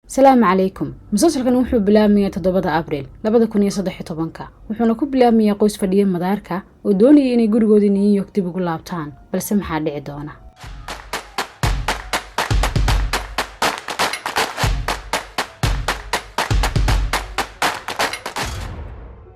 السلام عليكم. مسلسلkan wuxuu bilaabmay 7 Abriil 2013 wuxuuna ku bilaabmay qoys fadhiya madaarka oo doonayay inay gurigoodii New York dib ugu laabtaan balse maxaa dhici doona.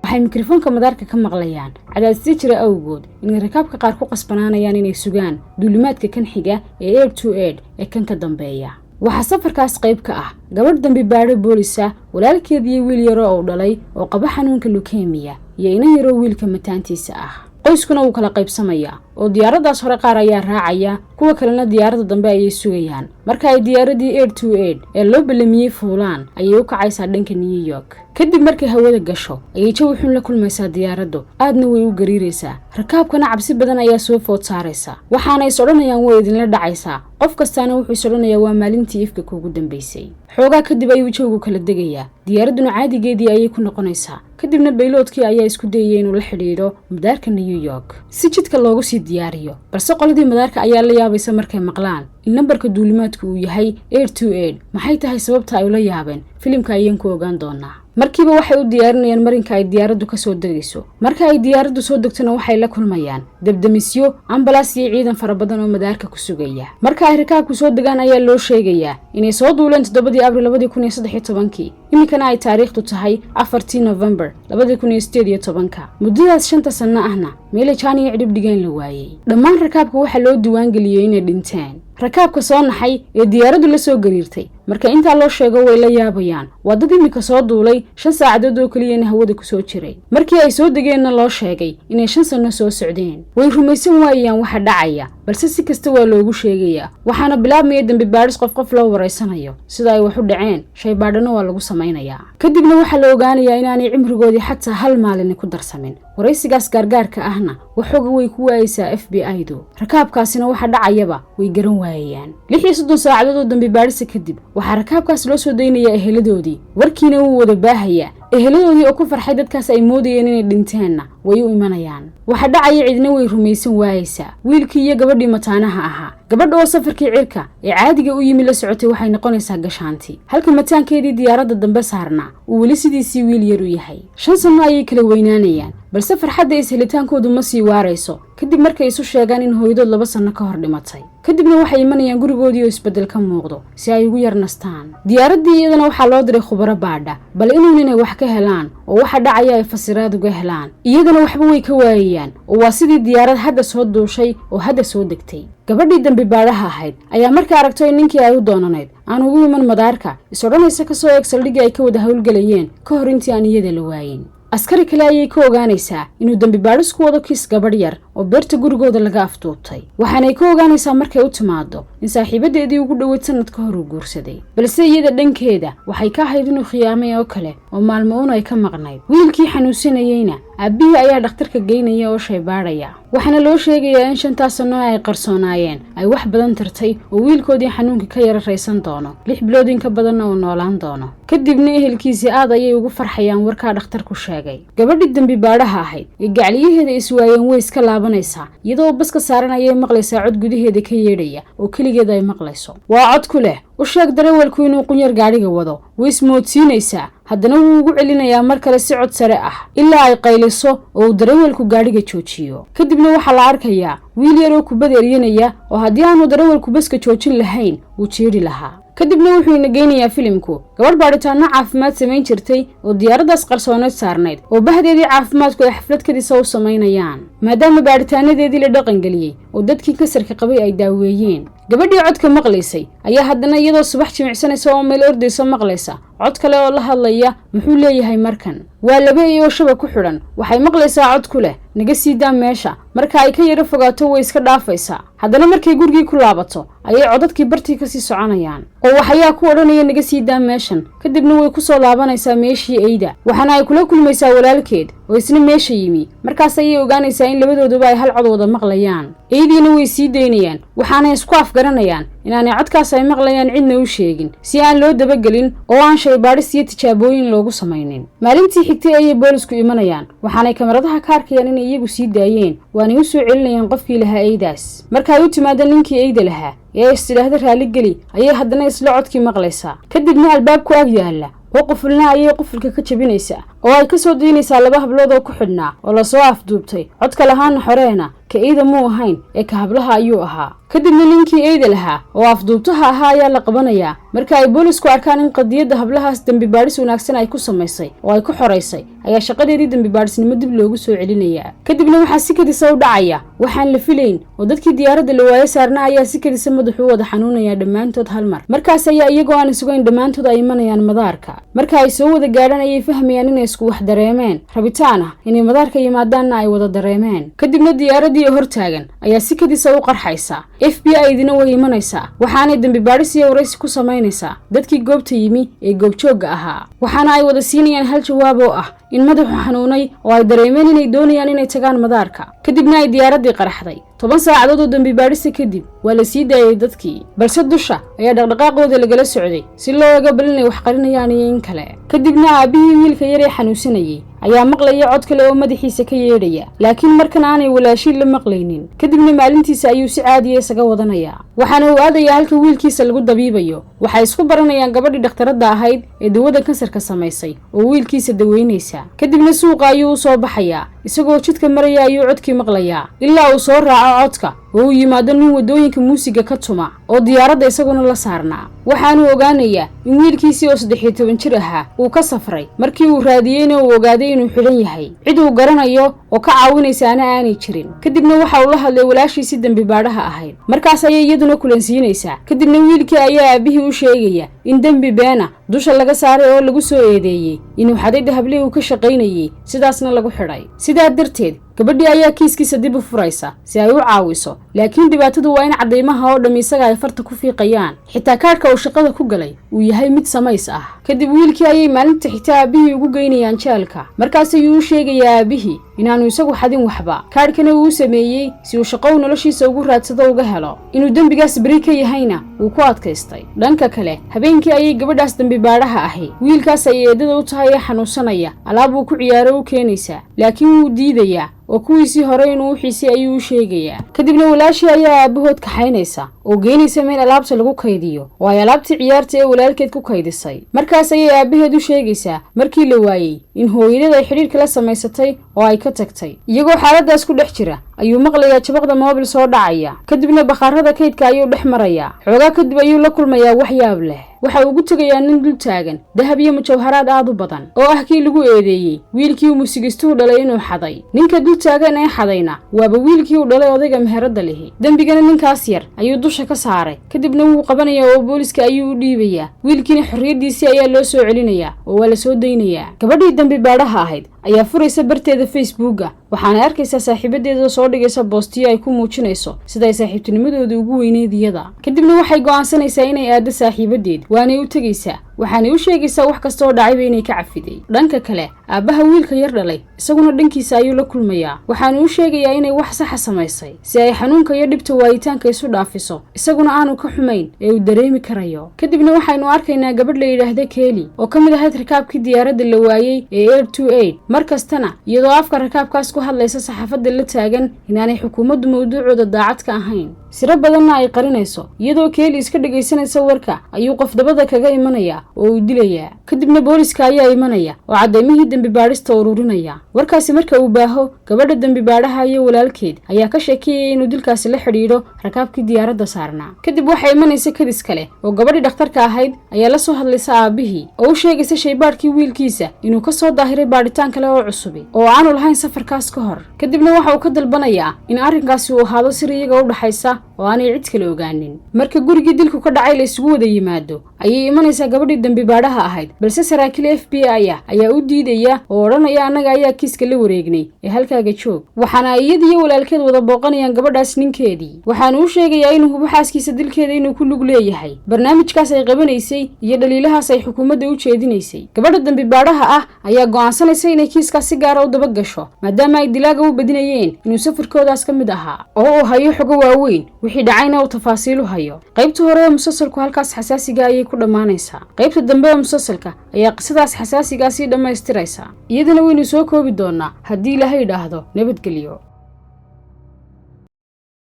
waxay mikrofoonka madaarka ka maqlayaan cadaadis jira awgood in rakaabka qaar ku qasbanaanayaan inay sugaan duulimaadka kan xiga ee Air to Aid ee kan ka dambeeya. waxa safarkaas qayb ka ah gabadh dambi baadho boolisa walaalkeedii wiil yar oo dhalay oo qaba xanuunka leukemia iyo inay yaro wiilka mataantiisa ah. qoyskuna uu kala qaybsamaya oo diyaaradaas hore qaar ayaa raacaya kuwa kalena diyaaradda dambe ayay sugayaan. marka ay diyaaradii Air to Aid ee loo bilamiyay fuulaan ayay u kacaysaa dhanka New York. kadib markay hawada gasho ayay jawi xun la kulmaysaa diyaaraddu aadna way u gariiraysaa. rakaabkana cabsi badan ayaa soo food saaraysa waxaana ay soranayaan way idinla dhacaysaa. qof kastaana wuxuu soranayaa waa maalintii ifka kuugu dambeysay. xoogaa kadib ayuu jawgu kala degayaa diyaaradduna caadigeedii ayay ku noqonaysaa. kadibna bayloodkii ayaa isku dayay inuu la xidhiidho madaarka New York si jidka loogu sii diyaariyo balse qoladii madaarka ayaa la yaabaysa markay maqlaan in nambarka duulimaadku uu yahay Air to Aid. maxay tahay sababta ay ula yaabeen filimka ayaan ku ogaan doonaa. markiiba waxay u diyaarinayaan marinka ay diyaaraddu ka soo degayso. marka ay diyaaraddu soo degtana waxay la kulmayaan dabdamisyo ambalaas iyo ciidan fara badan oo madaarka ku sugaya. marka ay rakaabku soo degaan ayaa loo sheegayaa inay soo duuleen 7 Abriil 2013 imikana ay taariikhdu tahay 4 November 2018. muddadaas 5 sano ahna meel jaaniyo cidhib dhigeen la waayay. dhammaan rakaabka waxa loo diiwaan geliyay inay dhinteen. rakaabka soo naxay ee diyaaraddu la soo gariirtay marka inta loo sheego way la yaabayaan. wadad imika soo duulay 5 saacadood oo kaliya hawada ku soo jiray. markii ay soo degeenna loo sheegay inay 5 sano soo socdeen. way rumaysan waayaan waxa dhacaya balse si kasta waa loogu sheegayaa. waxaana bilaabmay dambi baadhis qof loo wareysanayo sida ay wax u dhaceen. shay baadhana waa lagu samaynayaa. kadibna waxa la ogaanayaa inaanay cimrigoodii xataa hal maalin ku darsamin. wareysigaas gaargaarka ahna waxooga way ku waayaysaa FBI-du. rakaabkaasina waxa dhacayaba way garan waayayaan. 36 saacadood oo dambi baadhis kadib waxa rakaabkaas loo soo daynayaa eheladoodii. warkiina uu wada baahaya eheladoodii oo ku farxay dadkaas ay moodayeen inay dhinteenna way u imanayaan. waxa dhacaya cidna way rumaysan waayaysaa. wiilkii iyo gabadhii mataanaha ahaa. gabadha oo safarkii cirka ee caadiga u yimi la socotay waxay noqonaysaa gashaanti halka mataankeedii diyaaradda dambe saarnaa uu weli sidiisii wiil yar u yahay. 5 sano ayay kala weynaanayaan balse farxadda ishelitaankoodu ma sii waarayso kadib markay isu sheegaan in hooyadood 2 sano ka hor dhimatay. kadibna waxay imanayaan gurigoodii oo isbedel ka muuqdo si ay ugu yar nastaan. diyaaraddii iyadana waxaa loo diray khubaro baadha bal inay wax ka helaan oo waxa dhacaya ay fasiraad uga helaan. iyadana waxba way ka waayayaan oo waa sidii diyaarad hadda soo duushay oo hadda soo degtay. gabadhii dambi baadhaha ahayd ayaa markaa aragtay ninkii ay u doonanayd aan ugu iman madaarka isodhanaysa ka soo eeg saldhigii ay ka wada hawlgalayeen ka hor intii aan iyada la waayin. askari kale ayay ka ogaanaysaa inuu dambi baadhis ku wado kiis gabadh yar oo beerta gurigooda laga afduubtay. waxaanay ka ogaanaysaa markay u timaado in saaxiibadeedii ugu dhoweyd sanad ka hor uu guursaday balse iyada dhankeeda waxay ka ahayd inuu khiyaamay oo kale oo maalmo ay ka maqnayd. wiilkii xanuunsanayeyna aabihii ayaa dhakhtarka geynaya oo shay baadhaya. waxaana loo sheegayaa in 5 sano ay qarsoonaayeen ay wax badan tartay oo wiilkoodii xanuunka ka yara raysan doono 6 bilood in ka badanna uu noolaan doono. kadibna ehelkiisii aad ayay ugu farxayaan warkaa dhakhtarku sheegay. gabadhii dambi baadhaha ahayd ee gacliyaheeda iswaayeen way iska laabanaysaa iyadoo baska saaran ayay maqlaysaa cod gudaheeda ka yeedhaya oo keligeed ay maqlayso. waa cod ku leh u sheeg darawalku inuu qunyar gaadhiga wado. way ismoodsiinaysaa haddana wuu ugu celinayaa mar kale si cod sare ah ilaa ay qayliso oo uu darawalku gaadhiga joojiyo. kadibna waxaa la arkayaa wiil yar oo kubad eryanaya oo haddii aanu darawalku baska joojin lahayn wuu jeeri lahaa. kadibna wuxuu ina geynayaa filimku gabadh baadhitaano caafimaad samayn jirtay oo diyaaraddaas qarsooneed saarnayd oo bahdeedii caafimaadku ay xaflad kadisa u samaynayaan maadaama baadhitaanadeedii la dhaqangeliyey oo dadkii kasarka qabay ay daaweeyeen. gabadhii codka maqlaysay ayaa haddana iyadoo subax jimicsanaysa oo meel ordaysa maqlaysa cod kale oo la hadlaya muxuu leeyahay markan. waa laba iyagoo shaba ku xidhan. waxay maqlaysaa cod ku leh naga sii daa meesha. marka ay ka yara fogaato way iska dhaafaysaa. haddana markay gurigii ku laabato ayay codadkii bartii kasii soconayaan oo waxayaa ku odhanaya naga sii daa meeshan. kadibna way ku soo laabanaysaa meeshii eyda waxaana ay kula kulmaysaa walaalkeed oo isna meesha yimi. markaas ayay ogaanaysaa in labadooduba ay hal cod wada maqlayaan. eediina way sii daynayaan waxaanay isku afgaranayaan inaanay codkaas ay maqlayaan cidna u sheegin si aan loo dabagelin oo aan shaybaadhis iyo tijaabooyin loogu samaynin. maalintii xigtay ayay boolisku imanayaan waxaanay kamaradaha ka arkayaan inay iyagu sii daayeen waanay u soo celinayaan qofkii lahaa eedaas. marka ay u timaado ninkii eeyda lahaa ee istidhaahda raaligeli ayay haddana isla codkii maqlaysaa. kadibna albaabku ag yaalla oo qufulna ayay qufulka ka jabinaysaa oo ay ka soo daynaysaa laba hablood oo ku xidhnaa oo lasoo afduubtay. codka lahaana xoreena ka eeyda muu ahayn ee ka hablaha ayuu ahaa. kadibna ninkii eeyda lahaa oo afduubtaha ahaa ayaa la qabanayaa. marka ay boolisku arkaan in qadiyadda hablahaas dembi baadhis wanaagsan ay ku samaysay oo ay ku xoraysay ayaa shaqadeedii dembi baadhisnimo dib loogu soo celinayaa. kadibna waxaa si kadisa u dhacaya waxaan la filayn oo dadkii diyaaradda la waayo saarna ayaa si kadisa madaxu u wada xanuunaya dhammaantood hal mar. markaas ayaa iyagoo aan sugayn dhammaantood ay imanayaan madaarka. marka ay soo wada gaadhaan ayay fahmayaan inay isku wax dareemeen rabitaan ah inay madaarka yimaadaanna ay wada dareemeen. kadibna diyaaradii hor taagan ayaa si kadisa u qarxaysa. FBI-dina way imanaysaa waxaanay dembi baadhis iyo waraysi ku samaynaysaa dadkii goobta yimi ee goobjoogga ahaa. waxaana ay wada siinayaan hal jawaab oo ah in madaxu xanuunay oo ay dareemeen inay doonayaan inay tagaan madaarka. kadibna ay diyaaraddii qaraxday. 10 saacadood oo dembi baadhisa kadib waa la sii daayay dadkii, balse dusha ayaa dhaqdhaqaaqooda lagala socday si loo oga bal inay wax qarinayaan iyo in kale. kadibna aabihii wiilka yar ee xanuunsanayay ayaa maqlaya cod kale oo madaxiisa ka yeedhaya laakiin markan aanay walaashiin la maqlaynin. kadibna maalintiisa ayuu si caadiya isaga wadanayaa waxaana uu aadayaa halka wiilkiisa lagu dabiibayo. waxay isku baranayaan gabadhii dhakhtaradda ahayd ee dawada kansarka samaysay oo wiilkiisa daweynaysa. kadibna suuqa ayuu u soo baxayaa isagoo jidka maraya ayuu codkii maqlayaa ilaa uu soo raaco codka oo uu yimaado nin wadooyinka muusiga ka tuma oo diyaaradda isaguna la saarnaa. waxaanuu ogaanayaa in wiilkiisii oo 13 jir ahaa uu ka safray. markii uu raadiyeyna uu ogaaday inuu xidhan yahay cid uu garanayo oo ka caawinaysaana aanay jirin. kadibna waxa uu la hadlay walaashiisii dembi baadhaha ahayd. markaas ayay iyaduna kulansiinaysaa. kadibna wiilkii ayaa aabihii u sheegaya in dembi beena dusha laga saaray oo lagu soo eedeeyey inuu xadayda hablihii uu ka shaqaynayay sidaasna lagu xidhay. sidaa darteed gabadhii ayaa kiiskiisa dib u furaysa si ay u caawiso, laakiin dhibaatadu waa in cadeymaha oo dham isaga ay farta ku fiiqayaan xitaa kaadhka uu shaqada ku galay uu yahay mid samays ah. kadib wiilkii ayay maalinta xitaa aabihii ugu geynayaan jeelka. markaas ayuu u sheegayaa aabihii inaanu isagu xadin waxba, kaadhkana uu sameeyey si uu shaqo noloshiisa ugu raadsado uga helo. inuu dembigaas beri ka yahayna wuu ku adkaystay. dhanka kale habeenkii ayay gabadhaas dembi baadhaha ahay wiilkaas ay eedada u tahay ee xanuunsanaya alaab uu ku ciyaaro u keenaysaa, laakiin wuu diidayaa oo kuwiisii hore inuu xiisay ayuu u sheegayaa. kadibna walaashii ayaa aabahood kaxaynaysa oo geynaysa meel alaabta lagu kaydiyo oo ay alaabtii ciyaarta ee walaalkeed ku kaydisay. markaas ayay aabaheed u sheegaysaa markii la waayey in hooyadeed ay xidhiirka la samaysatay oo ay ka tagtay. iyagoo xaaladaas ku dhex jira ayuu maqlayaa jabaqda moobil soo dhacaya. kadibna bakhaarada kaydka ayuu dhex marayaa. xoogaa kadib ayuu la kulmayaa wax yaab leh. waxa ugu tegayaa nin dul taagan dahab iyo mujawharaad aad u badan oo ah kii lagu eedeeyey wiilkii uu musigistuhu dhalay inuu xaday. ninka dul taagan ee xadayna waaba wiilkii uu dhalay odayga meherada lihi. dembigana ninkaas yar ayuu dusha ka saaray. kadibna wuu qabanayaa oo booliska ayuu u dhiibayaa. wiilkiina xorriyadiisii ayaa loo soo celinayaa oo waa la soo daynayaa. gabadhii dembi baadhaha ahayd ayaa furaysa barteeda Facebooka waxaana arkaysaa saaxiibadeeda soo dhigaysa boostiyo ay ku muujinayso sida ay saaxiibtinimadooda ugu weyneed iyada. kadibna waxay go'aansanaysaa inay aado saaxiibadeed waanay u tegaysaa waxaanay u sheegaysaa wax kasta oo dhacayba inay ka cafiday. dhanka kale aabbaha wiilka yar dhalay isaguna dhankiisa ayuu la kulmayaa waxaanu u sheegayaa inay wax saxa samaysay si ay xanuunka iyo dhibta waayitaanka isu dhaafiso isaguna aanu ka xumayn ee uu dareemi karayo. kadibna waxaynu arkaynaa gabadh la yidhaahda Kelly oo ka mid ahayd rakaabkii diyaaradda la waayey ee Air 28 markastana iyadoo afka rakaabkaas ku hadlaysa saxaafadda la taagan inaanay xukuumaddu mawduucooda daacad ka ahayn siro badanna ay qarinayso. iyadoo Kelly iska dhagaysanaysa warka ayuu qof dabada kaga imanaya oo uu dilayaa. kadibna booliska ayaa imanaya oo cadeymihii dembi baadhista ururinaya. warkaasi marka uu baaho gabadha dembi baadhaha iyo walaalkeed ayaa ka sheekiyay inuu dilkaasi la xidhiidho rakaabkii diyaaradda saarnaa. kadib waxay imanaysa kadis kale oo gabadhii dhakhtarka ahayd ayaa la soo hadlaysa aabihii oo u sheegaysa shaybaadhkii wiilkiisa inuu ka soo daahiray baadhitaan kale oo cusubi oo aanu lahayn safarkaas ka hor. kadibna waxa uu ka dalbanayaa in arrinkaasi uu ahaado sir iyaga u dhaxaysa oo aanay cid kale ogaanin. Marka gurigii dilku ka dhacay la isugu wada yimaado ayay imanaysaa gabadhii dambi baadhaha ahayd, balse saraakiil FBI ayaa u diidaya oo odhanaya annaga ayaa kiiska la wareegnay ee halkaaga joog. waxaana iyada iyo walaalkeed wada booqanayaan gabadhaas ninkeedii, waxaana uu sheegayaa inuu hubo xaaskiisa dilkeeda inuu ku lug leeyahay. barnaamijkaas ay qabanaysay iyo dhaliilahaas ay xukuumadda u jeedinaysay. gabadha dambi baadhaha ah ayaa go'aansanaysa inay kiiskaas si gaara u daba gasho maadaama ay dilaaga u badinayeen inuu safarkoodaas ka mid ahaa oo uu hayo xogo waaweyn, wixii dhacayna uu tafaasiilu hayo. qaybta hore ee musalsalku halkaas xasaasiga ayay ku dhammaanaysaa. qaybta dambe ee musalsalka ayaa qisadaas xasaasigaa sii dhammaystiraysa, iyadana waynu soo koobi doonaa haddii Ilaahay idhaahdo. nabadgelyo.